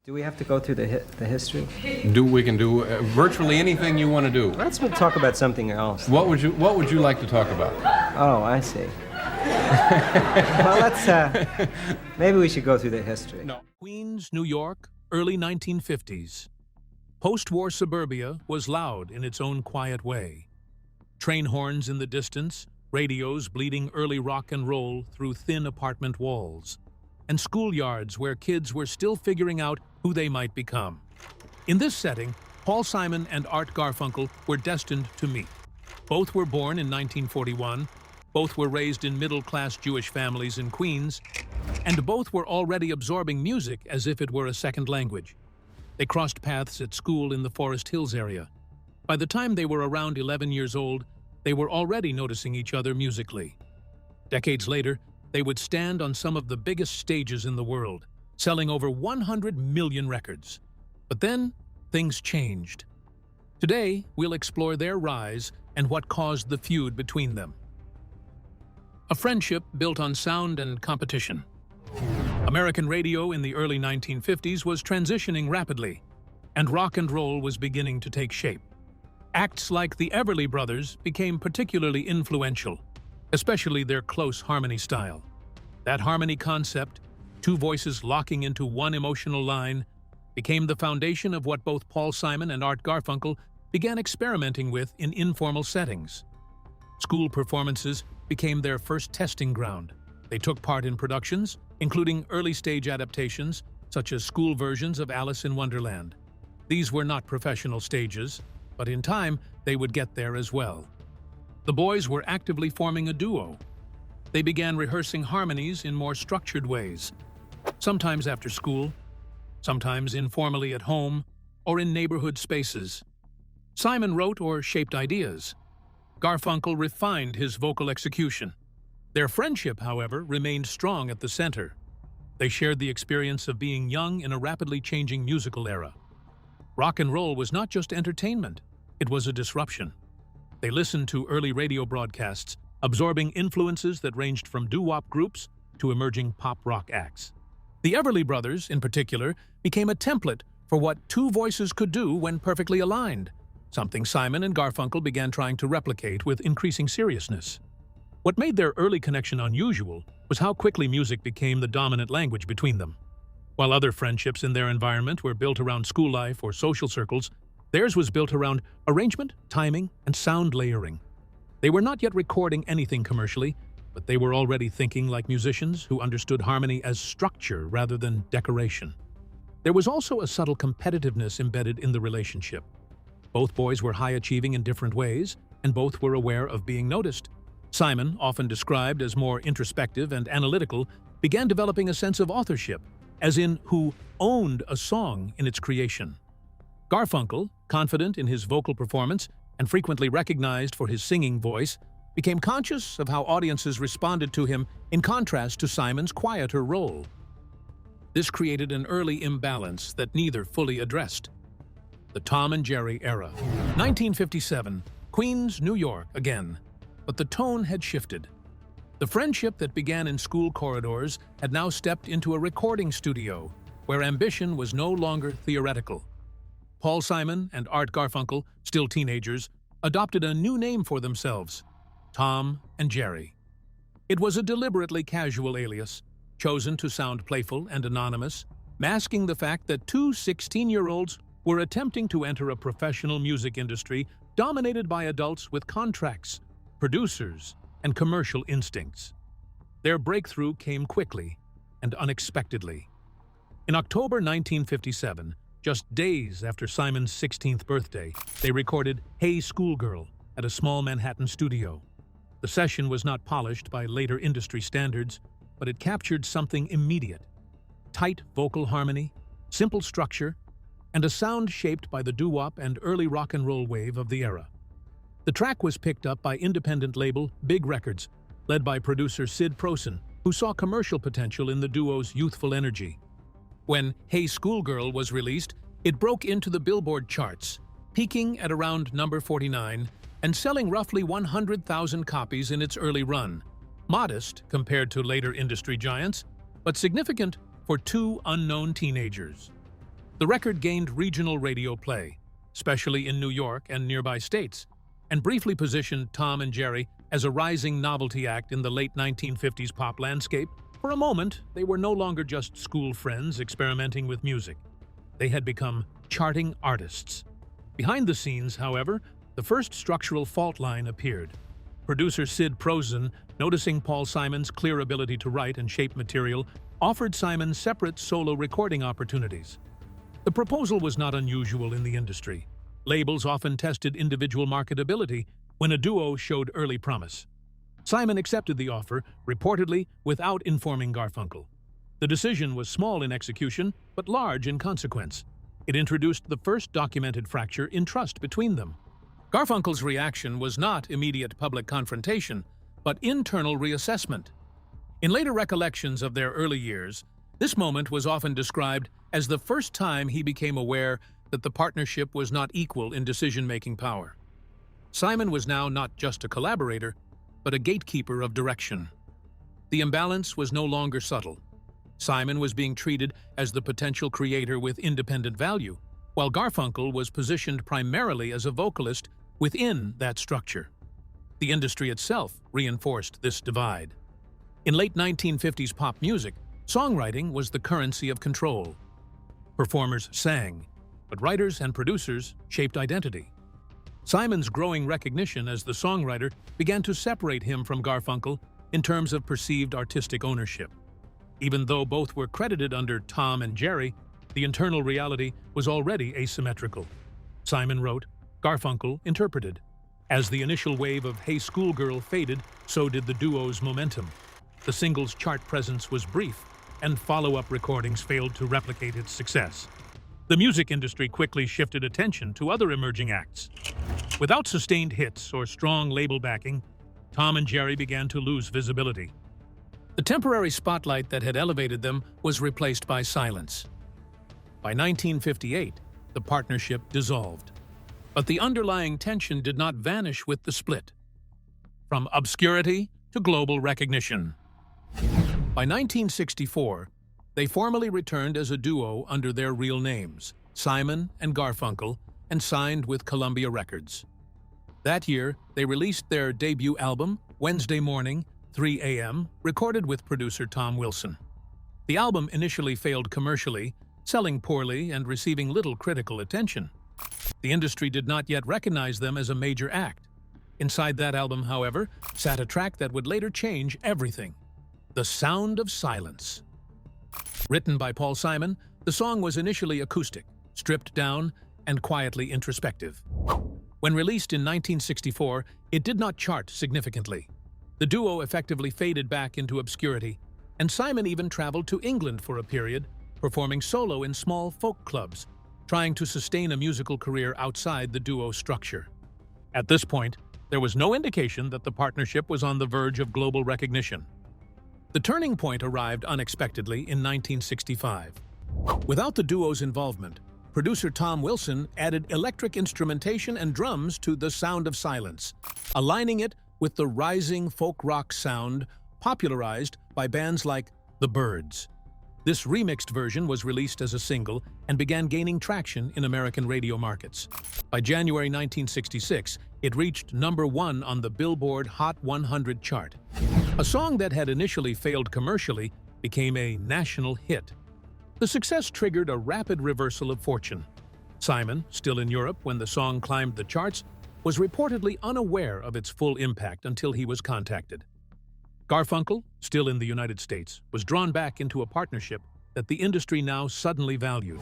Do we have to go through the history? We can do virtually anything you want to do. Let's talk about something else. What would you like to talk about? Oh, I see. Well, maybe we should go through the history. No. Queens, New York, early 1950s. Post-war suburbia was loud in its own quiet way. Train horns in the distance, radios bleeding early rock and roll through thin apartment walls, and schoolyards where kids were still figuring out who they might become. In this setting, Paul Simon and Art Garfunkel were destined to meet. Both were born in 1941, both were raised in middle-class Jewish families in Queens, and both were already absorbing music as if it were a second language. They crossed paths at school in the Forest Hills area. By the time they were around 11 years old, they were already noticing each other musically. Decades later, they would stand on some of the biggest stages in the world, selling over 100 million records. But then, things changed. Today, we'll explore their rise and what caused the feud between them. A friendship built on sound and competition. American radio in the early 1950s was transitioning rapidly, and rock and roll was beginning to take shape. Acts like the Everly Brothers became particularly influential, especially their close harmony style. That harmony concept, two voices locking into one emotional line, became the foundation of what both Paul Simon and Art Garfunkel began experimenting with in informal settings. School performances became their first testing ground. They took part in productions, including early-stage adaptations, such as school versions of Alice in Wonderland. These were not professional stages, but in time, they would get there as well. The boys were actively forming a duo. They began rehearsing harmonies in more structured ways, sometimes after school, sometimes informally at home, or in neighborhood spaces. Simon wrote or shaped ideas. Garfunkel refined his vocal execution. Their friendship, however, remained strong at the center. They shared the experience of being young in a rapidly changing musical era. Rock and roll was not just entertainment, it was a disruption. They listened to early radio broadcasts, absorbing influences that ranged from doo-wop groups to emerging pop rock acts. The Everly Brothers, in particular, became a template for what two voices could do when perfectly aligned, something Simon and Garfunkel began trying to replicate with increasing seriousness. What made their early connection unusual was how quickly music became the dominant language between them. While other friendships in their environment were built around school life or social circles, theirs was built around arrangement, timing, and sound layering. They were not yet recording anything commercially, but they were already thinking like musicians who understood harmony as structure rather than decoration. There was also a subtle competitiveness embedded in the relationship. Both boys were high-achieving in different ways, and both were aware of being noticed. Simon, often described as more introspective and analytical, began developing a sense of authorship, as in who owned a song in its creation. Garfunkel, confident in his vocal performance and frequently recognized for his singing voice, became conscious of how audiences responded to him in contrast to Simon's quieter role. This created an early imbalance that neither fully addressed. The Tom and Jerry era. 1957, Queens, New York again. But the tone had shifted. The friendship that began in school corridors had now stepped into a recording studio, where ambition was no longer theoretical. Paul Simon and Art Garfunkel, still teenagers, adopted a new name for themselves, Tom and Jerry. It was a deliberately casual alias, chosen to sound playful and anonymous, masking the fact that two 16-year-olds were attempting to enter a professional music industry dominated by adults with contracts, producers, and commercial instincts. Their breakthrough came quickly and unexpectedly. In October 1957, just days after Simon's 16th birthday, they recorded Hey Schoolgirl at a small Manhattan studio. The session was not polished by later industry standards, but it captured something immediate: tight vocal harmony, simple structure, and a sound shaped by the doo-wop and early rock and roll wave of the era. The track was picked up by independent label Big Records, led by producer Sid Prosen, who saw commercial potential in the duo's youthful energy. When Hey Schoolgirl was released, it broke into the Billboard charts, peaking at around number 49 and selling roughly 100,000 copies in its early run. Modest compared to later industry giants, but significant for two unknown teenagers. The record gained regional radio play, especially in New York and nearby states, and briefly positioned Tom and Jerry as a rising novelty act in the late 1950s pop landscape. For a moment, they were no longer just school friends experimenting with music. They had become charting artists. Behind the scenes, however, the first structural fault line appeared. Producer Sid Prosen, noticing Paul Simon's clear ability to write and shape material, offered Simon separate solo recording opportunities. The proposal was not unusual in the industry. Labels often tested individual marketability when a duo showed early promise. Simon accepted the offer, reportedly without informing Garfunkel. The decision was small in execution, but large in consequence. It introduced the first documented fracture in trust between them. Garfunkel's reaction was not immediate public confrontation, but internal reassessment. In later recollections of their early years, this moment was often described as the first time he became aware that the partnership was not equal in decision-making power. Simon was now not just a collaborator, but a gatekeeper of direction. The imbalance was no longer subtle. Simon was being treated as the potential creator with independent value, while Garfunkel was positioned primarily as a vocalist within that structure. The industry itself reinforced this divide. In late 1950s pop music, songwriting was the currency of control. Performers sang, but writers and producers shaped identity. Simon's growing recognition as the songwriter began to separate him from Garfunkel in terms of perceived artistic ownership. Even though both were credited under Tom and Jerry, the internal reality was already asymmetrical. Simon wrote, Garfunkel interpreted. As the initial wave of Hey Schoolgirl faded, so did the duo's momentum. The single's chart presence was brief, and follow-up recordings failed to replicate its success. The music industry quickly shifted attention to other emerging acts. Without sustained hits or strong label backing, Tom and Jerry began to lose visibility. The temporary spotlight that had elevated them was replaced by silence. By 1958, the partnership dissolved. But the underlying tension did not vanish with the split. From obscurity to global recognition. By 1964, they formally returned as a duo under their real names, Simon and Garfunkel, and signed with Columbia Records. That year, they released their debut album, Wednesday Morning, 3 a.m., recorded with producer Tom Wilson. The album initially failed commercially, selling poorly and receiving little critical attention. The industry did not yet recognize them as a major act. Inside that album, however, sat a track that would later change everything: The Sound of Silence. Written by Paul Simon, the song was initially acoustic, stripped down, and quietly introspective. When released in 1964, it did not chart significantly. The duo effectively faded back into obscurity, and Simon even traveled to England for a period, performing solo in small folk clubs, trying to sustain a musical career outside the duo structure. At this point, there was no indication that the partnership was on the verge of global recognition. The turning point arrived unexpectedly in 1965. Without the duo's involvement, producer Tom Wilson added electric instrumentation and drums to The Sound of Silence, aligning it with the rising folk rock sound popularized by bands like The Byrds. This remixed version was released as a single and began gaining traction in American radio markets. By January 1966, it reached #1 on the Billboard Hot 100 chart. A song that had initially failed commercially became a national hit. The success triggered a rapid reversal of fortune. Simon, still in Europe when the song climbed the charts, was reportedly unaware of its full impact until he was contacted. Garfunkel, still in the United States, was drawn back into a partnership that the industry now suddenly valued.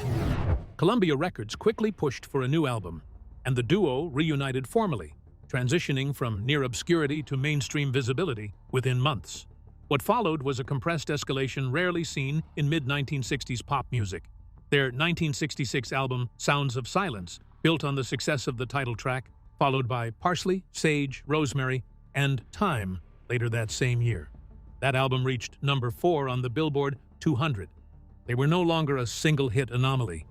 Columbia Records quickly pushed for a new album, and the duo reunited formally, transitioning from near obscurity to mainstream visibility within months. What followed was a compressed escalation rarely seen in mid-1960s pop music. Their 1966 album, Sounds of Silence, built on the success of the title track, followed by Parsley, Sage, Rosemary, and Time later that same year. That album reached #4 on the Billboard 200. They were no longer a single-hit anomaly.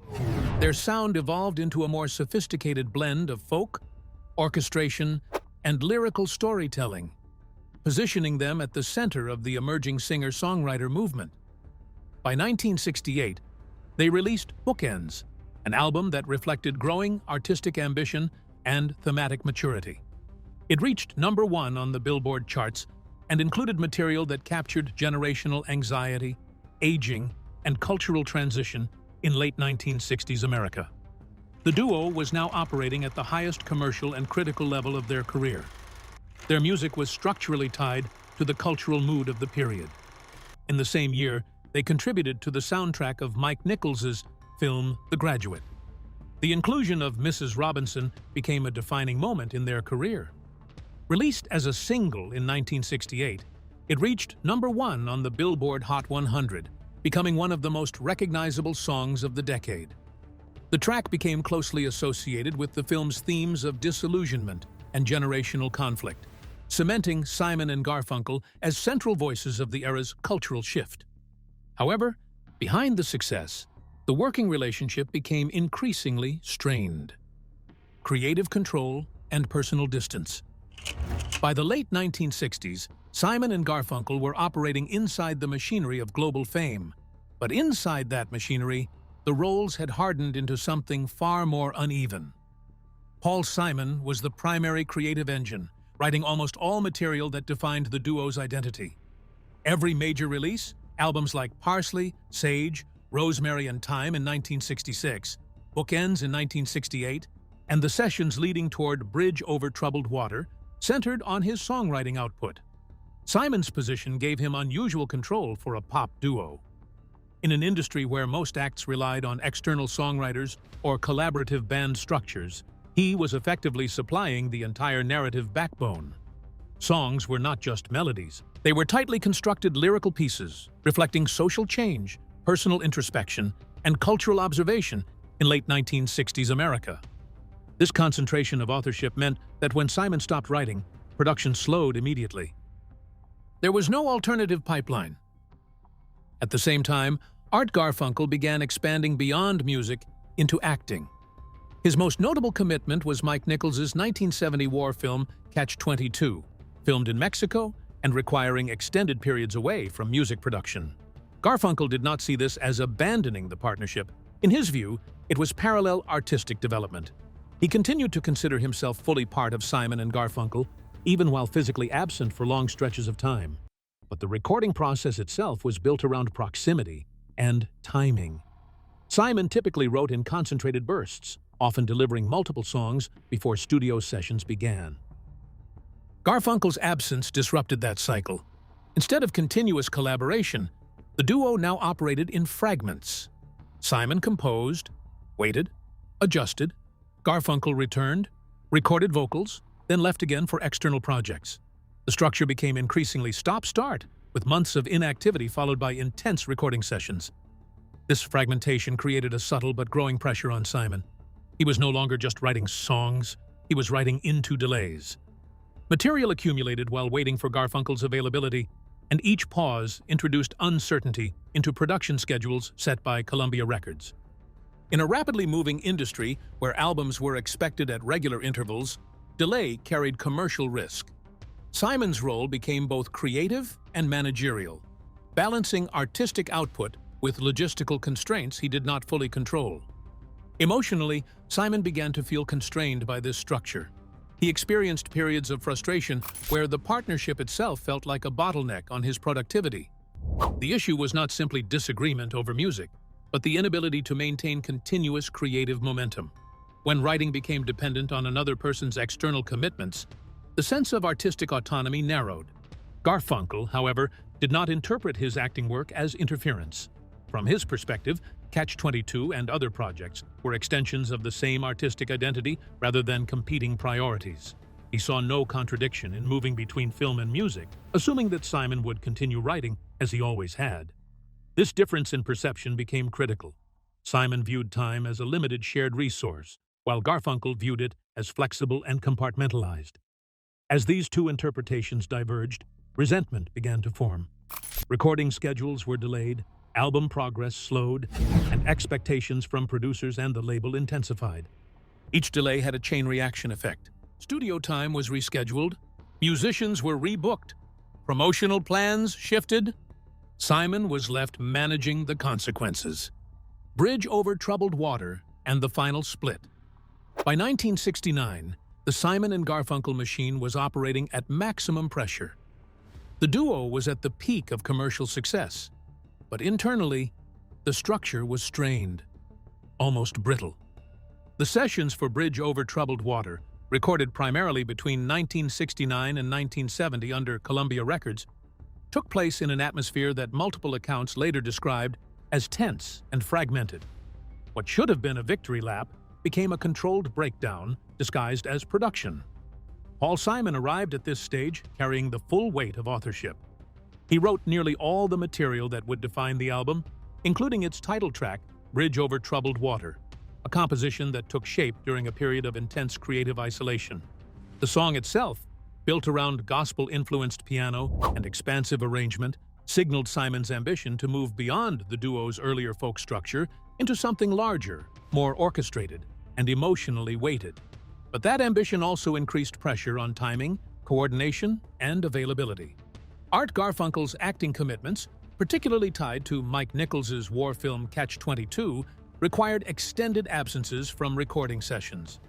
Their sound evolved into a more sophisticated blend of folk, orchestration, and lyrical storytelling, positioning them at the center of the emerging singer-songwriter movement. By 1968, they released Bookends, an album that reflected growing artistic ambition and thematic maturity. It reached #1 on the Billboard charts and included material that captured generational anxiety, aging, and cultural transition in late 1960s America. The duo was now operating at the highest commercial and critical level of their career. Their music was structurally tied to the cultural mood of the period. In the same year, they contributed to the soundtrack of Mike Nichols's film The Graduate. The inclusion of Mrs. Robinson became a defining moment in their career. Released as a single in 1968, it reached #1 on the Billboard Hot 100, becoming one of the most recognizable songs of the decade. The track became closely associated with the film's themes of disillusionment and generational conflict, cementing Simon and Garfunkel as central voices of the era's cultural shift. However, behind the success, the working relationship became increasingly strained. Creative control and personal distance. By the late 1960s, Simon and Garfunkel were operating inside the machinery of global fame. But inside that machinery, the roles had hardened into something far more uneven. Paul Simon was the primary creative engine, writing almost all material that defined the duo's identity. Every major release, albums like Parsley, Sage, Rosemary and Thyme in 1966, Bookends in 1968, and the sessions leading toward Bridge Over Troubled Water, centered on his songwriting output. Simon's position gave him unusual control for a pop duo. In an industry where most acts relied on external songwriters or collaborative band structures, he was effectively supplying the entire narrative backbone. Songs were not just melodies. They were tightly constructed lyrical pieces, reflecting social change, personal introspection, and cultural observation in late 1960s America. This concentration of authorship meant that when Simon stopped writing, production slowed immediately. There was no alternative pipeline. At the same time, Art Garfunkel began expanding beyond music into acting. His most notable commitment was Mike Nichols's 1970 war film Catch-22, filmed in Mexico and requiring extended periods away from music production. Garfunkel did not see this as abandoning the partnership. In his view, it was parallel artistic development. He continued to consider himself fully part of Simon and Garfunkel, even while physically absent for long stretches of time. But the recording process itself was built around proximity and timing. Simon typically wrote in concentrated bursts, often delivering multiple songs before studio sessions began. Garfunkel's absence disrupted that cycle. Instead of continuous collaboration, the duo now operated in fragments. Simon composed, waited, adjusted. Garfunkel returned, recorded vocals, then left again for external projects. The structure became increasingly stop-start, with months of inactivity followed by intense recording sessions. This fragmentation created a subtle but growing pressure on Simon. He was no longer just writing songs, he was writing into delays. Material accumulated while waiting for Garfunkel's availability, and each pause introduced uncertainty into production schedules set by Columbia Records. In a rapidly moving industry where albums were expected at regular intervals, delay carried commercial risk. Simon's role became both creative and managerial, balancing artistic output with logistical constraints he did not fully control. Emotionally, Simon began to feel constrained by this structure. He experienced periods of frustration where the partnership itself felt like a bottleneck on his productivity. The issue was not simply disagreement over music, but the inability to maintain continuous creative momentum. When writing became dependent on another person's external commitments, the sense of artistic autonomy narrowed. Garfunkel, however, did not interpret his acting work as interference. From his perspective, Catch-22 and other projects were extensions of the same artistic identity rather than competing priorities. He saw no contradiction in moving between film and music, assuming that Simon would continue writing as he always had. This difference in perception became critical. Simon viewed time as a limited shared resource, while Garfunkel viewed it as flexible and compartmentalized. As these two interpretations diverged, resentment began to form. Recording schedules were delayed, album progress slowed, and expectations from producers and the label intensified. Each delay had a chain reaction effect. Studio time was rescheduled, musicians were rebooked, promotional plans shifted. Simon was left managing the consequences. Bridge Over Troubled Water and the final split. By 1969, the Simon and Garfunkel machine was operating at maximum pressure. The duo was at the peak of commercial success, but internally, the structure was strained, almost brittle. The sessions for Bridge Over Troubled Water, recorded primarily between 1969 and 1970 under Columbia Records, took place in an atmosphere that multiple accounts later described as tense and fragmented. What should have been a victory lap became a controlled breakdown disguised as production. Paul Simon arrived at this stage carrying the full weight of authorship. He wrote nearly all the material that would define the album, including its title track, Bridge Over Troubled Water, a composition that took shape during a period of intense creative isolation. The song itself, built around gospel-influenced piano and expansive arrangement, signaled Simon's ambition to move beyond the duo's earlier folk structure into something larger, more orchestrated, and emotionally weighted. But that ambition also increased pressure on timing, coordination, and availability. Art Garfunkel's acting commitments, particularly tied to Mike Nichols's war film Catch-22, required extended absences from recording sessions.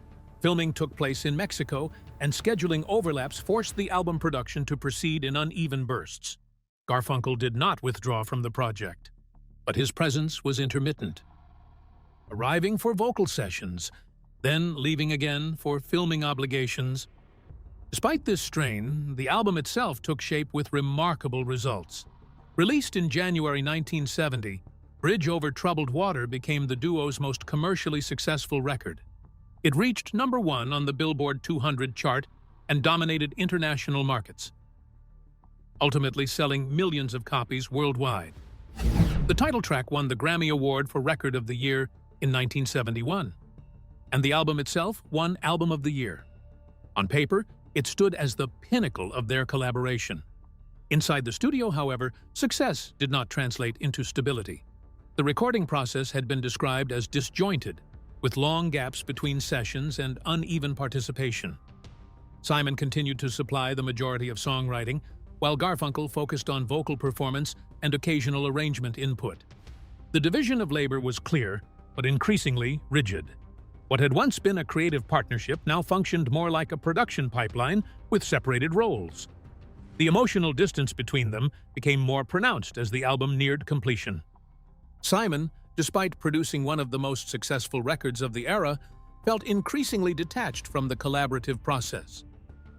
Filming took place in Mexico, and scheduling overlaps forced the album production to proceed in uneven bursts. Garfunkel did not withdraw from the project, but his presence was intermittent, arriving for vocal sessions, then leaving again for filming obligations. Despite this strain, the album itself took shape with remarkable results. Released in January 1970, Bridge Over Troubled Water became the duo's most commercially successful record. It reached #1 on the Billboard 200 chart and dominated international markets, ultimately selling millions of copies worldwide. The title track won the Grammy Award for Record of the Year in 1971, and the album itself won Album of the Year. On paper, it stood as the pinnacle of their collaboration. Inside the studio, however, success did not translate into stability. The recording process had been described as disjointed, with long gaps between sessions and uneven participation. Simon continued to supply the majority of songwriting, while Garfunkel focused on vocal performance and occasional arrangement input. The division of labor was clear, but increasingly rigid. What had once been a creative partnership now functioned more like a production pipeline with separated roles. The emotional distance between them became more pronounced as the album neared completion. Simon, despite producing one of the most successful records of the era, felt increasingly detached from the collaborative process.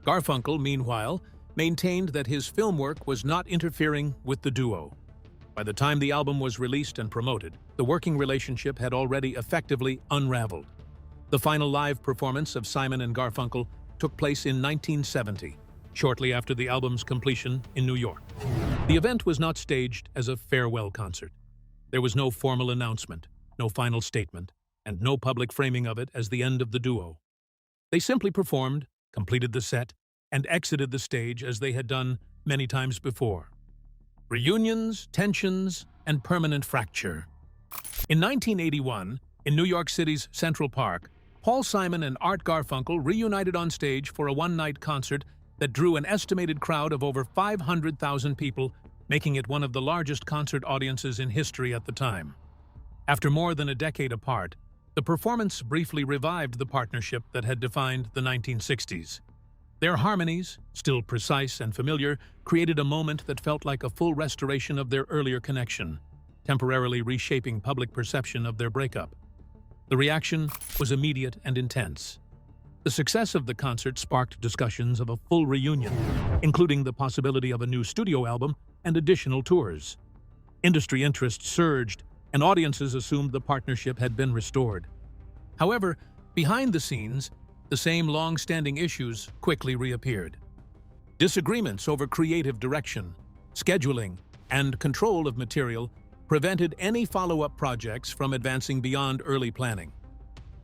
Garfunkel, meanwhile, maintained that his film work was not interfering with the duo. By the time the album was released and promoted, the working relationship had already effectively unraveled. The final live performance of Simon and Garfunkel took place in 1970, shortly after the album's completion in New York. The event was not staged as a farewell concert. There was no formal announcement, no final statement, and no public framing of it as the end of the duo. They simply performed, completed the set, and exited the stage as they had done many times before. Reunions, tensions, and permanent fracture. In 1981, in New York City's Central Park, Paul Simon and Art Garfunkel reunited on stage for a one-night concert that drew an estimated crowd of over 500,000 people, making it one of the largest concert audiences in history at the time. After more than a decade apart, the performance briefly revived the partnership that had defined the 1960s. Their harmonies, still precise and familiar, created a moment that felt like a full restoration of their earlier connection, temporarily reshaping public perception of their breakup. The reaction was immediate and intense. The success of the concert sparked discussions of a full reunion, including the possibility of a new studio album and additional tours. Industry interest surged, and audiences assumed the partnership had been restored. However, behind the scenes, the same long-standing issues quickly reappeared. Disagreements over creative direction, scheduling, and control of material prevented any follow-up projects from advancing beyond early planning.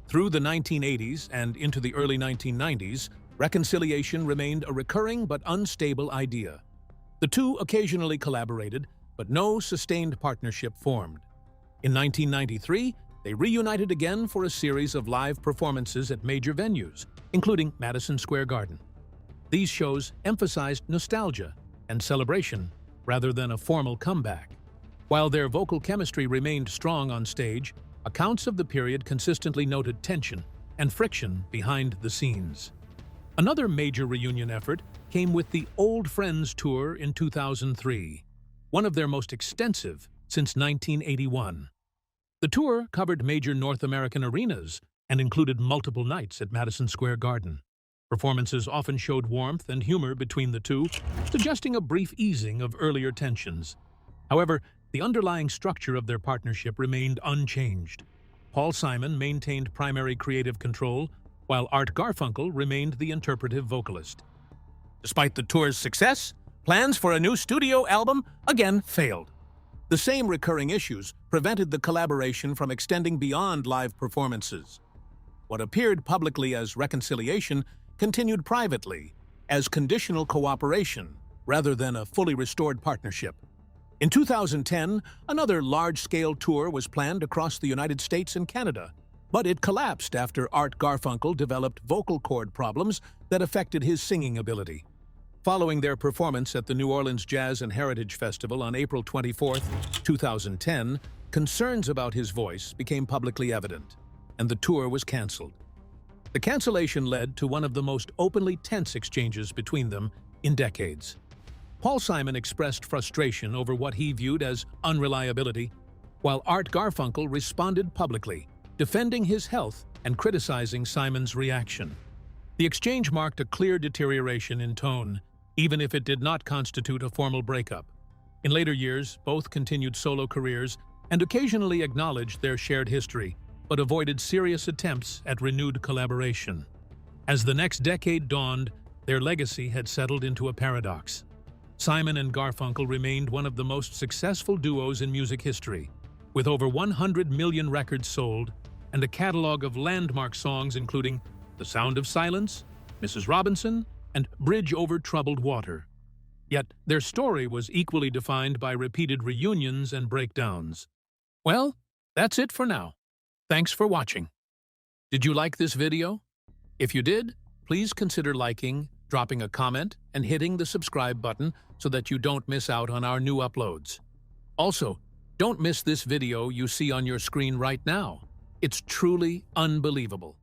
Through the 1980s and into the early 1990s, reconciliation remained a recurring but unstable idea. The two occasionally collaborated, but no sustained partnership formed. In 1993, they reunited again for a series of live performances at major venues, including Madison Square Garden. These shows emphasized nostalgia and celebration rather than a formal comeback. While their vocal chemistry remained strong on stage, Accounts of the period consistently noted tension and friction behind the scenes. Another major reunion effort came with the Old Friends Tour in 2003, one of their most extensive since 1981. The tour covered major North American arenas and included multiple nights at Madison Square Garden. Performances often showed warmth and humor between the two, suggesting a brief easing of earlier tensions. However, the underlying structure of their partnership remained unchanged. Paul Simon maintained primary creative control, while Art Garfunkel remained the interpretive vocalist. Despite the tour's success, plans for a new studio album again failed. The same recurring issues prevented the collaboration from extending beyond live performances. What appeared publicly as reconciliation continued privately as conditional cooperation rather than a fully restored partnership. In 2010, another large-scale tour was planned across the United States and Canada, but it collapsed after Art Garfunkel developed vocal cord problems that affected his singing ability. Following their performance at the New Orleans Jazz and Heritage Festival on April 24, 2010, concerns about his voice became publicly evident, and the tour was canceled. The cancellation led to one of the most openly tense exchanges between them in decades. Paul Simon expressed frustration over what he viewed as unreliability, while Art Garfunkel responded publicly, defending his health and criticizing Simon's reaction. The exchange marked a clear deterioration in tone, even if it did not constitute a formal breakup. In later years, both continued solo careers and occasionally acknowledged their shared history, but avoided serious attempts at renewed collaboration. As the next decade dawned, their legacy had settled into a paradox. Simon and Garfunkel remained one of the most successful duos in music history, with over 100 million records sold and a catalog of landmark songs including The Sound of Silence, Mrs. Robinson, and Bridge Over Troubled Water. Yet their story was equally defined by repeated reunions and breakdowns. Well, that's it for now. Thanks for watching. Did you like this video? If you did, please consider liking, dropping a comment, and hitting the subscribe button so that you don't miss out on our new uploads. Also, don't miss this video you see on your screen right now. It's truly unbelievable.